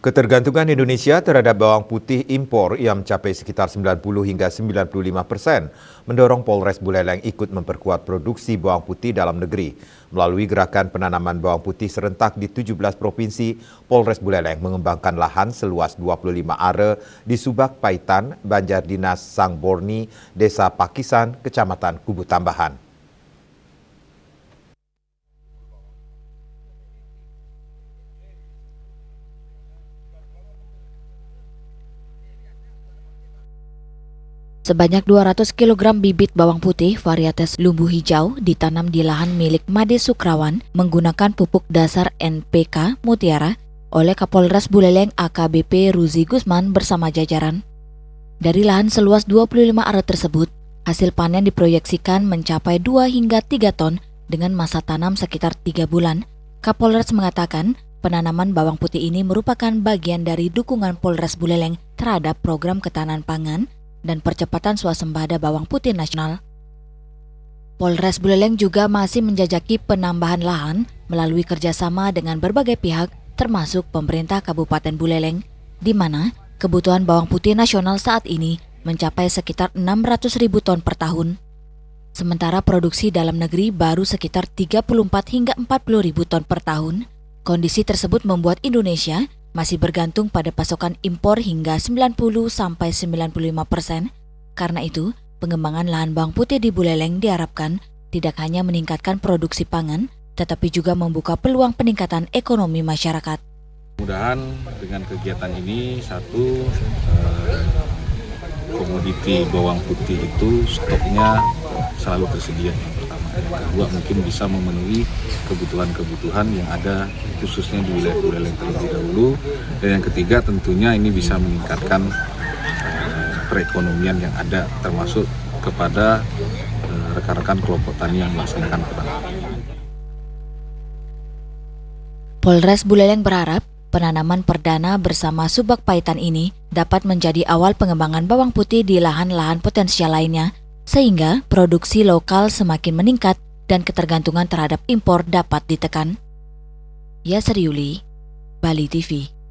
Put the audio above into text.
Ketergantungan Indonesia terhadap bawang putih impor yang mencapai sekitar 90 hingga 95%, mendorong Polres Buleleng ikut memperkuat produksi bawang putih dalam negeri. Melalui gerakan penanaman bawang putih serentak di 17 provinsi, Polres Buleleng mengembangkan lahan seluas 25 are di Subak Paitan, Banjar Dinas Sangborni, Desa Pakisan, Kecamatan Kubu Tambahan. Sebanyak 200 kg bibit bawang putih varietas lumbu hijau ditanam di lahan milik Made Sukrawan menggunakan pupuk dasar NPK Mutiara oleh Kapolres Buleleng AKBP Ruzi Gusman bersama jajaran. Dari lahan seluas 25 are tersebut, hasil panen diproyeksikan mencapai 2 hingga 3 ton dengan masa tanam sekitar 3 bulan. Kapolres mengatakan penanaman bawang putih ini merupakan bagian dari dukungan Polres Buleleng terhadap program ketahanan pangan dan percepatan swasembada bawang putih nasional. Polres Buleleng juga masih menjajaki penambahan lahan melalui kerjasama dengan berbagai pihak termasuk pemerintah Kabupaten Buleleng, di mana kebutuhan bawang putih nasional saat ini mencapai sekitar 600.000 ton per tahun. Sementara produksi dalam negeri baru sekitar 34 hingga 40.000 ton per tahun. Kondisi tersebut membuat Indonesia masih bergantung pada pasokan impor hingga 90-95%. Karena itu, pengembangan lahan bawang putih di Buleleng diharapkan tidak hanya meningkatkan produksi pangan, tetapi juga membuka peluang peningkatan ekonomi masyarakat. Mudah-mudahan dengan kegiatan ini, satu, komoditi bawang putih itu stoknya selalu tersedia yang pertama. Yang kedua, mungkin bisa memenuhi kebutuhan-kebutuhan yang ada khususnya di wilayah Buleleng terlebih dahulu. Dan yang ketiga, tentunya ini bisa meningkatkan perekonomian yang ada, termasuk kepada rekan-rekan kelompok tani yang melaksanakan penanaman. Polres Buleleng berharap penanaman perdana bersama Subak Paitan ini dapat menjadi awal pengembangan bawang putih di lahan-lahan potensial lainnya, sehingga produksi lokal semakin meningkat dan ketergantungan terhadap impor dapat ditekan. Yasriuli, Bali TV.